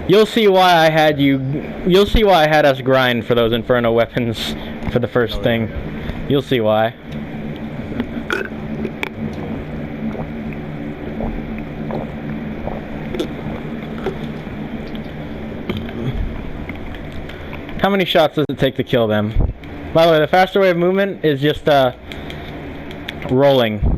You'll see why I had you'll see why I had us grind for those Inferno weapons for the first thing. You'll see why. How many shots does it take to kill them? By the way, the faster way of movement is just rolling.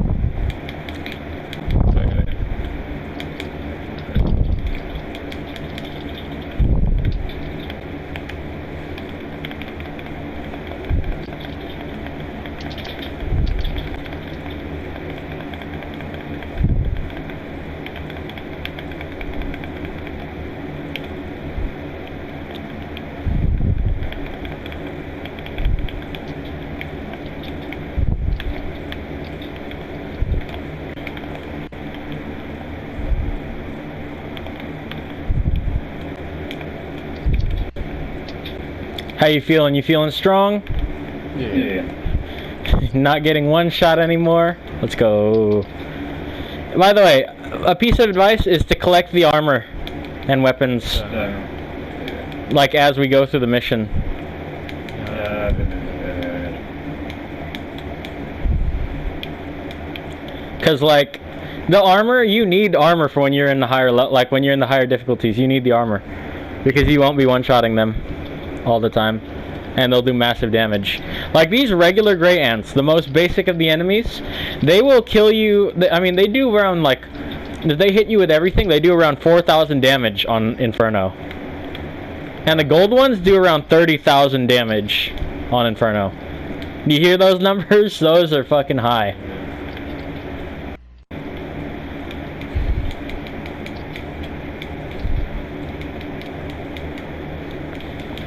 How you feeling? You feeling strong? Yeah. Not getting one shot anymore? Let's go. By the way, a piece of advice is to collect the armor and weapons like as we go through the mission. Cause like the armor, you need armor for when you're in the higher like when you're in the higher difficulties, you need the armor because you won't be one-shotting them all the time, and they'll do massive damage. Like these regular gray ants, the most basic of the enemies, they will kill you. I mean, they do around like, if they hit you with everything, they do around 4,000 damage on Inferno. And the gold ones do around 30,000 damage on Inferno. You hear those numbers? Those are fucking high.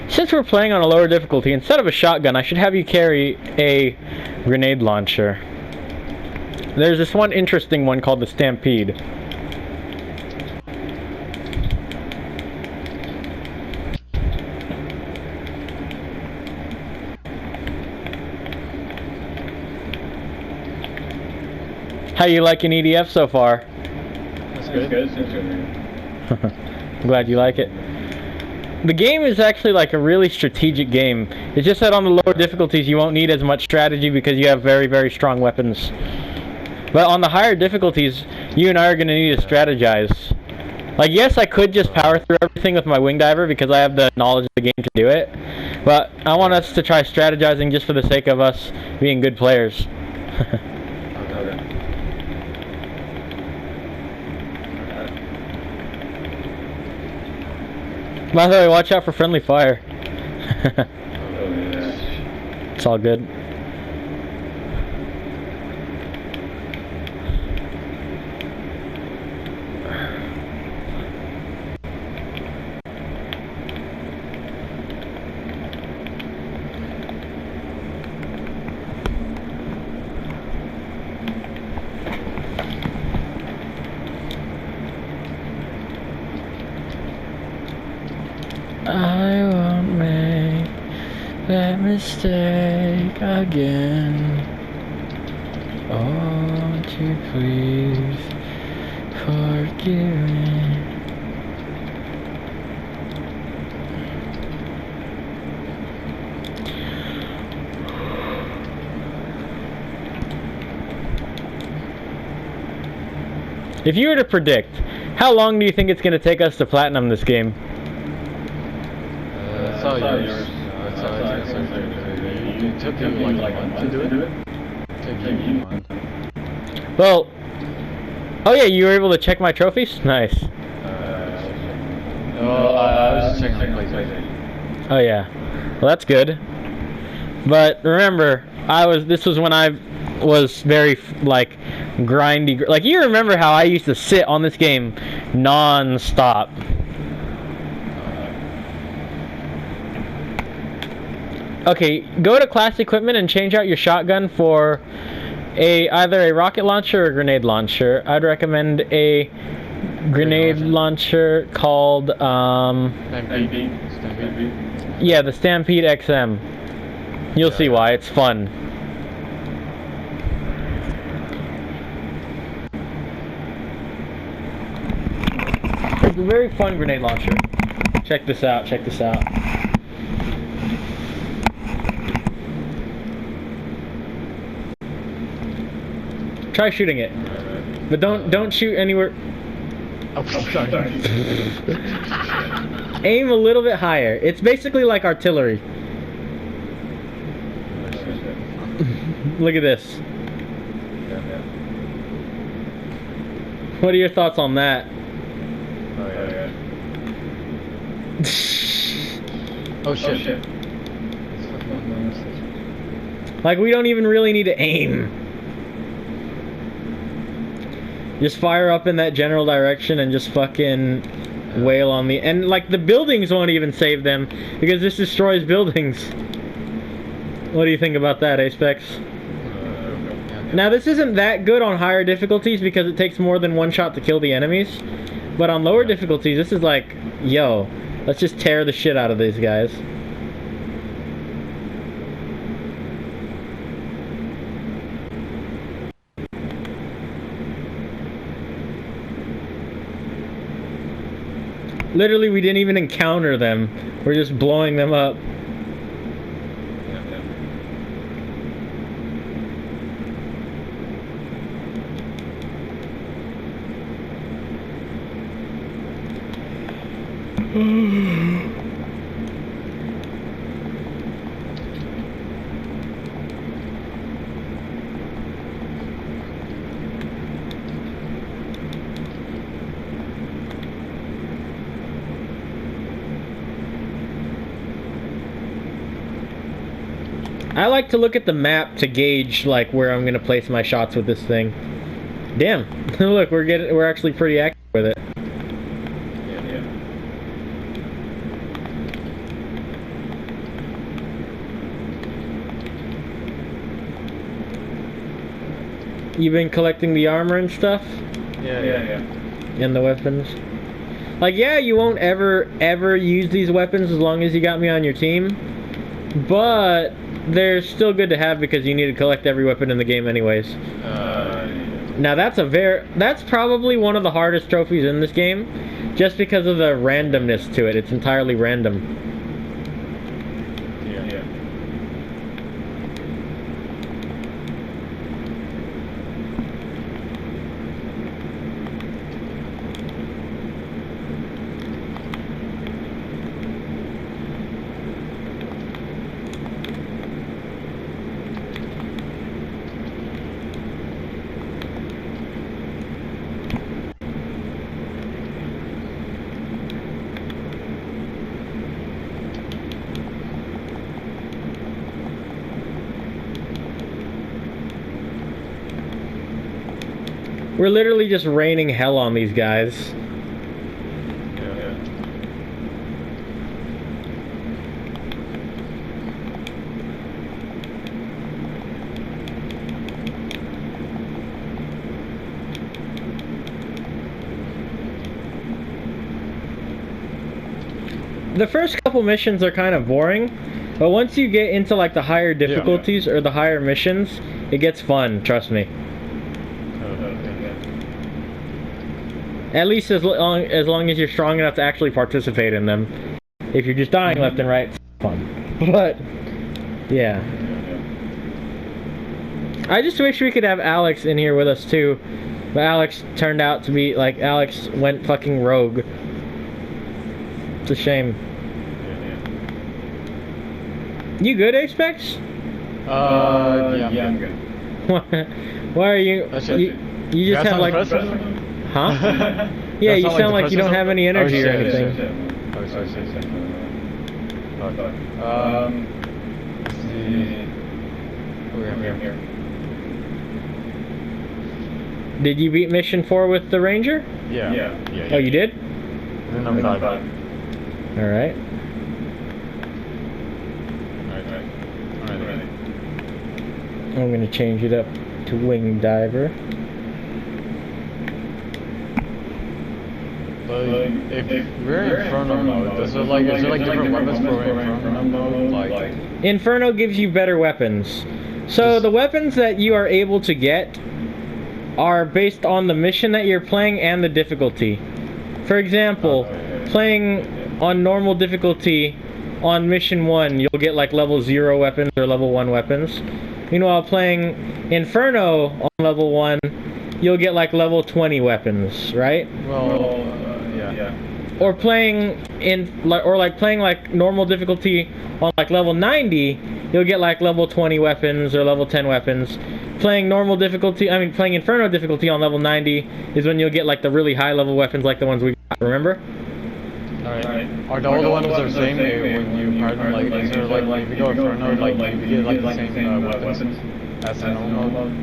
Since we're playing on a lower difficulty, instead of a shotgun, I should have you carry a grenade launcher. There's this one interesting one called the Stampede. How you liking EDF so far? That's good. I'm glad you like it. The game is actually like a really strategic game. It's just that on the lower difficulties you won't need as much strategy because you have very, very strong weapons. But on the higher difficulties, you and I are going to need to strategize. Like, yes, I could just power through everything with my wing diver because I have the knowledge of the game to do it. But I want us to try strategizing just for the sake of us being good players. By the way, watch out for friendly fire. It's all good. I won't make that mistake again. Oh, won't you please forgive me? If you were to predict, how long do you think it's going to take us to platinum this game? That's all yours. That's all yours. It took you like a month to do it? It took you a month. Well, oh yeah, you were able to check my trophies? Nice. Well, I was just checking on PlayStation. Oh yeah, well that's good. But remember, this was when I was very like grindy. Like you remember how I used to sit on this game non-stop. Okay, go to class equipment and change out your shotgun for either a rocket launcher or a grenade launcher. I'd recommend a grenade launcher called Stampede. yeah, the Stampede XM. You'll see why, it's fun. It's a very fun grenade launcher. Check this out, check this out. Try shooting it. But don't shoot anywhere. Oh, sorry. Aim a little bit higher. It's basically like artillery. Look at this. What are your thoughts on that? Oh, yeah. Oh, shit. Like, we don't even really need to aim. Just fire up in that general direction and just fucking wail on the... And, like, the buildings won't even save them because this destroys buildings. What do you think about that, Apex? Now, this isn't that good on higher difficulties because it takes more than one shot to kill the enemies. But on lower difficulties, this is like, yo, let's just tear the shit out of these guys. Literally, we didn't even encounter them. We're just blowing them up. I like to look at the map to gauge like where I'm gonna place my shots with this thing. Damn! Look, we're actually pretty accurate with it. You've been collecting the armor and stuff? Yeah. And the weapons? Like, yeah, you won't ever use these weapons as long as you got me on your team. But they're still good to have because you need to collect every weapon in the game anyways. Now that's probably one of the hardest trophies in this game, just because of the randomness to it. It's entirely random. We're literally just raining hell on these guys. The first couple missions are kind of boring, but once you get into like the higher difficulties or the higher missions, it gets fun, trust me. At least as long as you're strong enough to actually participate in them. If you're just dying left and right, it's fun. But, yeah. I just wish we could have Alex in here with us too. But Alex turned out to be, like, Alex went fucking rogue. It's a shame. You good, Apex? Yeah, I'm good. Why are you... You just have, like... Huh? Yeah, you sound like you don't have any energy or anything. Here. Did you beat mission 4 with the Ranger? Yeah. Oh, you did? Then I'm 5. Alright. Alright. I'm gonna change it up to Wing Diver. If we're in Inferno mode, is there like different weapons for Inferno mode? Like Inferno gives you better weapons. So the weapons that you are able to get are based on the mission that you're playing and the difficulty. For example, playing on normal difficulty, on mission 1, you'll get like level 0 weapons or level 1 weapons. Meanwhile, playing Inferno on level 1, you'll get like level 20 weapons, right? Well, yeah. Or playing playing like normal difficulty on like level 90, you'll get like level 20 weapons or level 10 weapons. Playing normal difficulty, playing Inferno difficulty on level 90 is when you'll get like the really high level weapons like the ones we got, remember? Alright. Are all the ones the same when you pardon, like, is there like, if you go Inferno, like, you get like the same weapons as the normal mode?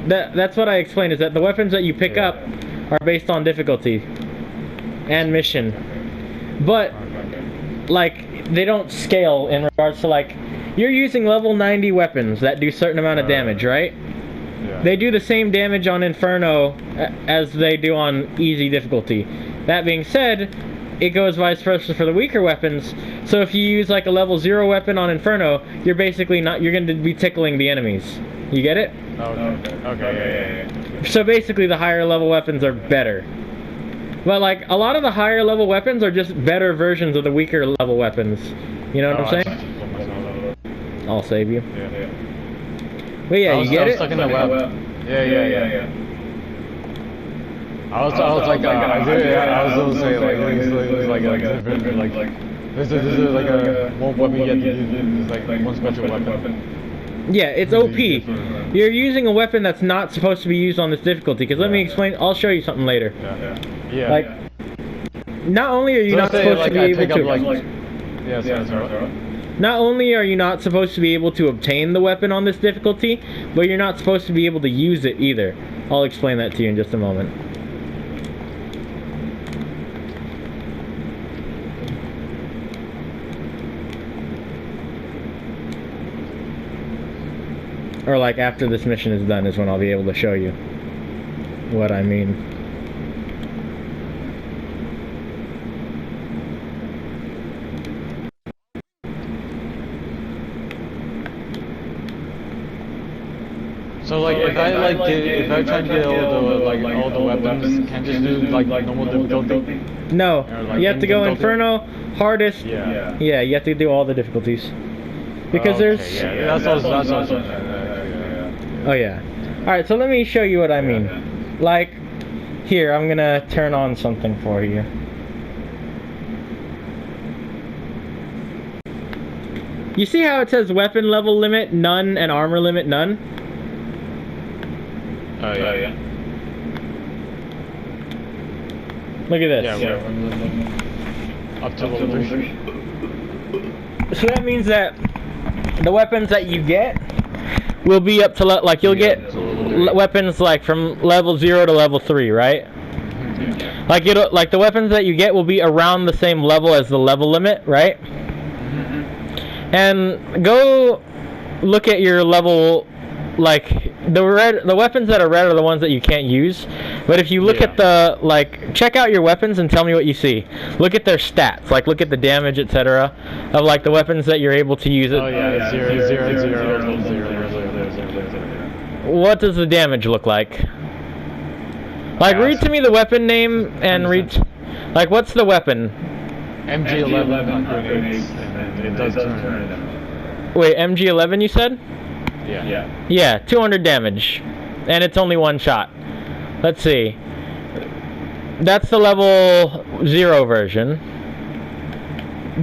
That's what I explained, is that the weapons that you pick up are based on difficulty and mission. But, like, they don't scale in regards to, like, you're using level 90 weapons that do a certain amount of damage, right? Yeah. They do the same damage on Inferno as they do on easy difficulty. That being said, it goes vice versa for the weaker weapons. So if you use like a level 0 weapon on Inferno, you're basically you're going to be tickling the enemies. You get it? Okay, yeah. So basically the higher level weapons are better. But like a lot of the higher level weapons are just better versions of the weaker level weapons. You know what I'm saying? I'll save you. Yeah. But yeah, you get it? Stuck in the web. Yeah. I was like, I was gonna say, like, it's like a different, like, this is like a one weapon you have to use, it's like one special weapon. Yeah, it's OP. You're using a weapon that's not supposed to be used on this difficulty, because let me explain, I'll show you something later. Yeah. Like, not only are you not supposed to be able to... Not only are you not supposed to be able to obtain the weapon on this difficulty, but you're not supposed to be able to use it either. I'll explain that to you in just a moment. Or like after this mission is done is when I'll be able to show you what I mean. So like if I try to get all the weapons, can't just do like normal difficulty? No, like you have to go difficulty? Inferno, hardest. Yeah. Yeah, you have to do all the difficulties. Because there's... Yeah, that's what Oh yeah. Alright, so let me show you what I mean. Like, here, I'm gonna turn on something for you. You see how it says weapon level limit none and armor limit none? Oh yeah. Look at this. Up to level 3. So that means that the weapons that you get will be up to like you'll get weapons like from level 0 to level 3, right? Like the weapons that you get will be around the same level as the level limit, right? And go look at your level, like the weapons that are red are the ones that you can't use. But if you look at the, like, check out your weapons and tell me what you see. Look at their stats, like look at the damage, etc. of like the weapons that you're able to use. Oh yeah, 0. What does the damage look like? Like, read to me the weapon name and read, like, what's the weapon? MG11 grenades, and it does turn. Wait, MG11 you said? Yeah. Yeah, 200 damage. And it's only one shot. Let's see. That's the level 0 version.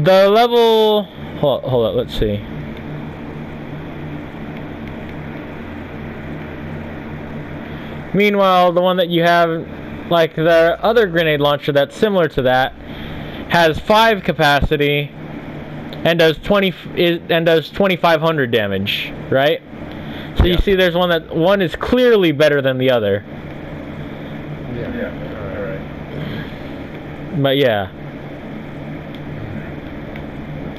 The level... Hold up, let's see. Meanwhile, the one that you have, like the other grenade launcher that's similar to that, has 5 capacity and does 2500 damage, right? So you see there's one is clearly better than the other. Alright. But yeah.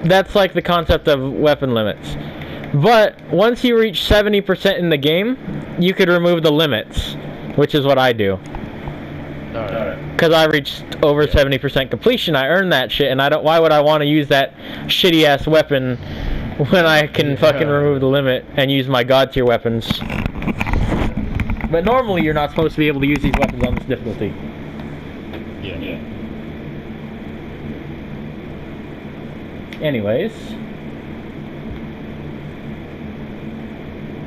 That's like the concept of weapon limits. But once you reach 70% in the game, you could remove the limits, which is what I do. Because I reached over 70% completion, I earned that shit, and why would I want to use that shitty ass weapon when I can fucking remove the limit and use my god tier weapons? But normally you're not supposed to be able to use these weapons on this difficulty. Anyways.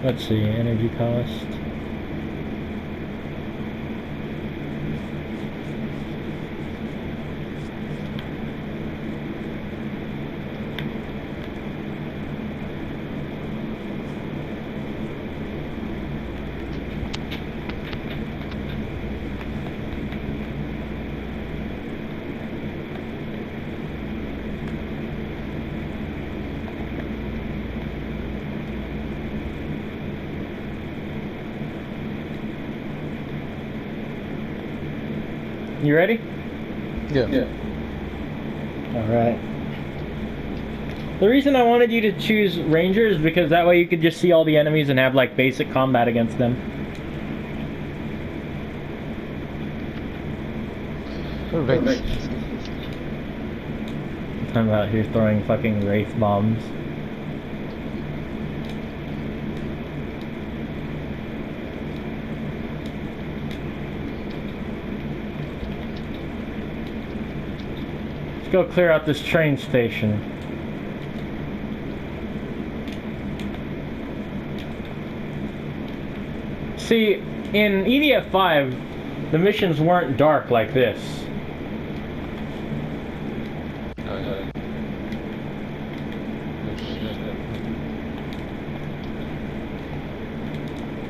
Let's see, energy cost. You ready? Yeah. Alright. The reason I wanted you to choose Ranger is because that way you could just see all the enemies and have like basic combat against them. Perfect. I'm out here throwing fucking Wraith bombs. Let's go clear out this train station. See, in EDF 5, the missions weren't dark like this.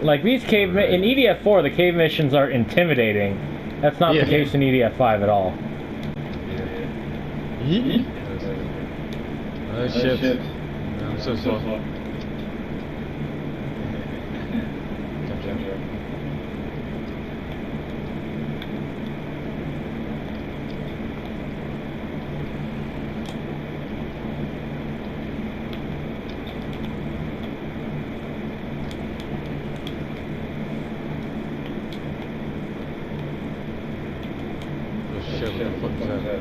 Like these cave in EDF 4, the cave missions are intimidating. That's not the case in EDF 5 at all. Oh shit. I'm so slow. Jump. Oh shit, what the fuck is that?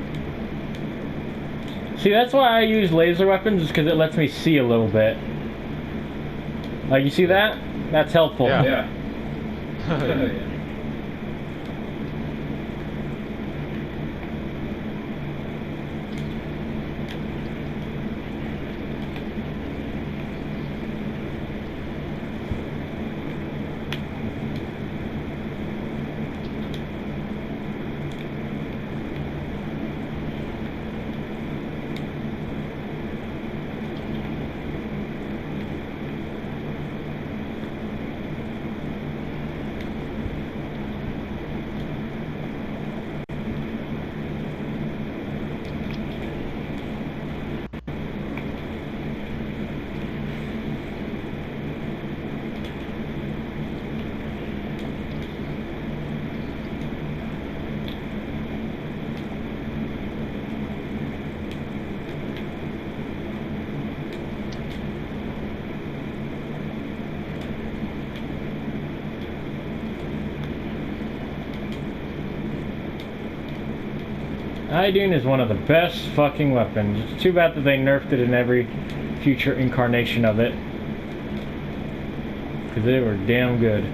See, that's why I use laser weapons, is because it lets me see a little bit. Like, you see that? That's helpful. Yeah. Idune is one of the best fucking weapons. It's too bad that they nerfed it in every future incarnation of it. Because they were damn good.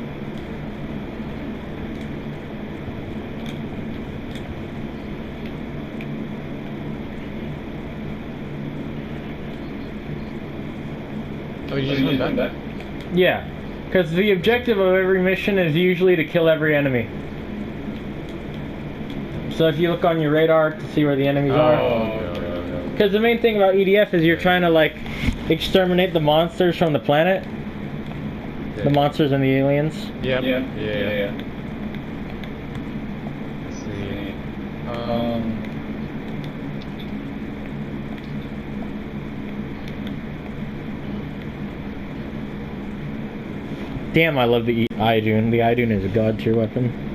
Oh, you just went back? Yeah. Because the objective of every mission is usually to kill every enemy. So if you look on your radar to see where the enemies are. Okay. Because the main thing about EDF is you're trying to like exterminate the monsters from the planet. The monsters and the aliens. Yeah. Let's see. Damn, I love the Idune. The Idune is a god tier weapon.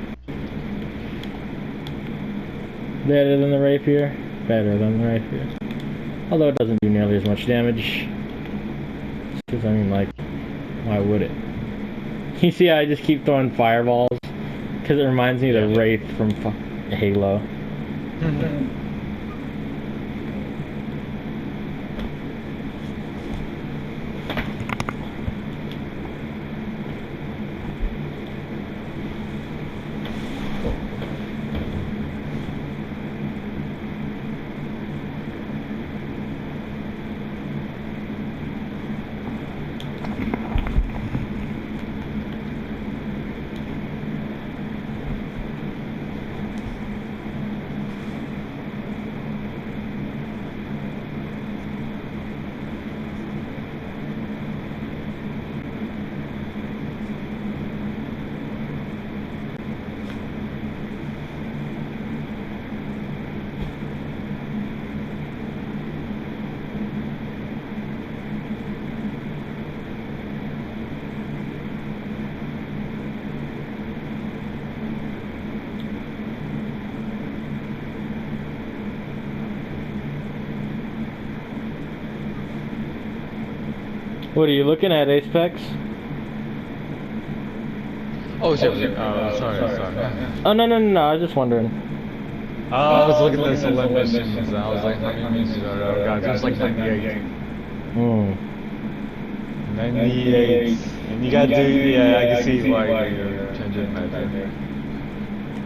Better than the Rapier. Better than the Rapier. Although it doesn't do nearly as much damage. Because, I mean, like, why would it? You see how I just keep throwing fireballs? Because it reminds me of the Wraith from Halo. What are you looking at, Apex? Oh shit, sorry. Oh no, I was just wondering. I was looking at the Solar missions and I was like, how many missions are there? Oh god, there's like 98. 98. And you gotta do, yeah, I can see why you're changing that there.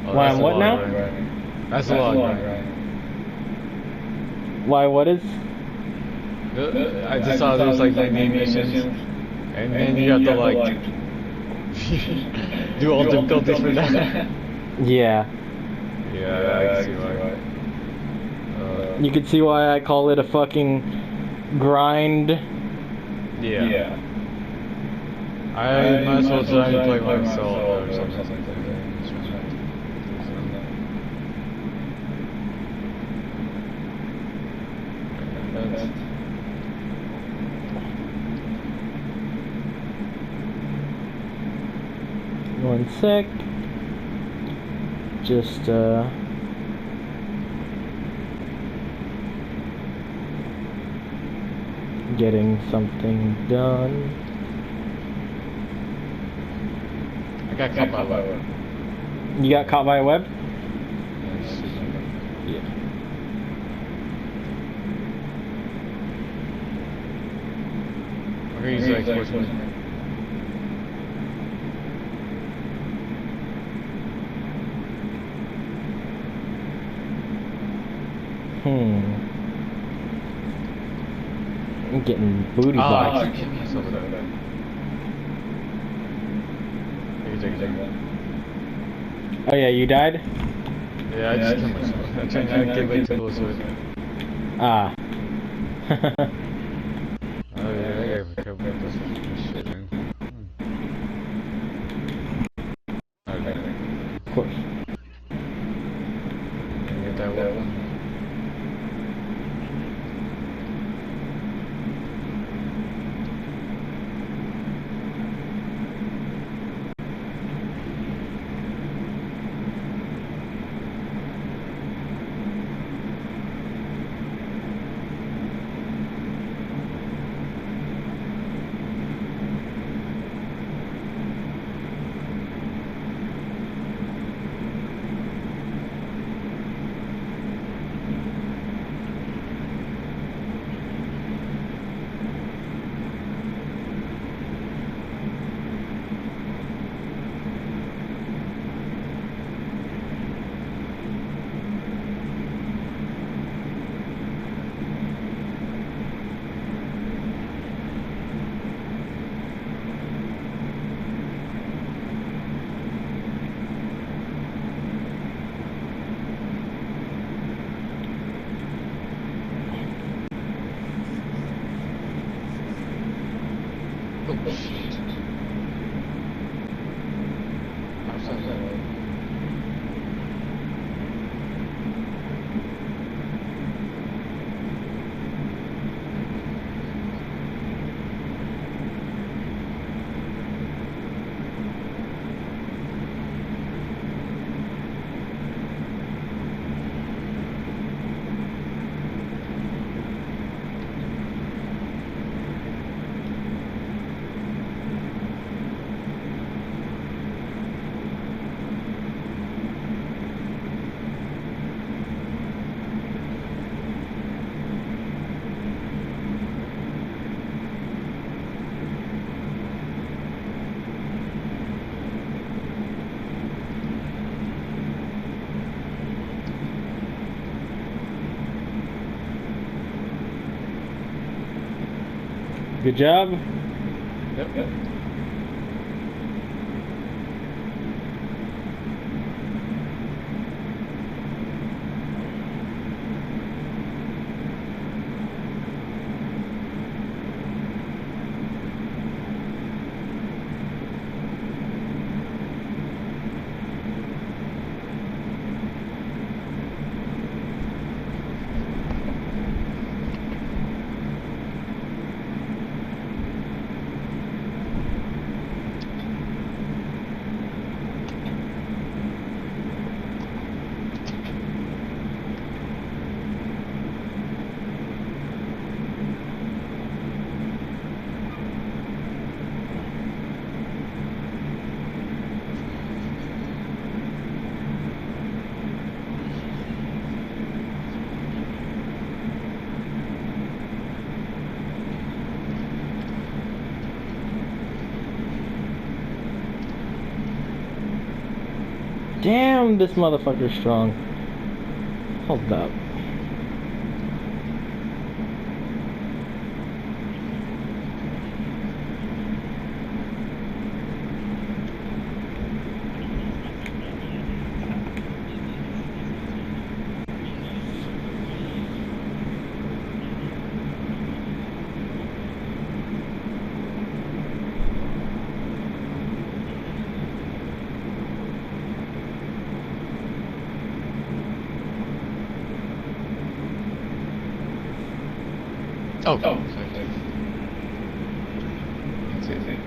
Oh, Why I'm what now? Right? That's a lot, right? Why, what is? I just saw there's like 98 missions. And then you have to like do all difficulties for that. Yeah. Yeah, I can see why. You can see why I call it a fucking grind. Yeah. I might as well try to play myself or something like that. One sec. Just getting something done. I got caught by web. You got caught by a web? Yeah. Okay, he's like fortunate. I'm getting booty boxed. I keep myself with that. Take it. Oh yeah, you died? Yeah, I just killed myself. I'm trying to get way too close to it. Ah. Oh yeah, I gotta be careful with this one. Shit, man. Okay. Of course. Can you get that weapon? Oh shit. How's that? Good job. Yep. Damn, this motherfucker's strong. Hold up. Oh. That's it.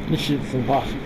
This shit's impossible.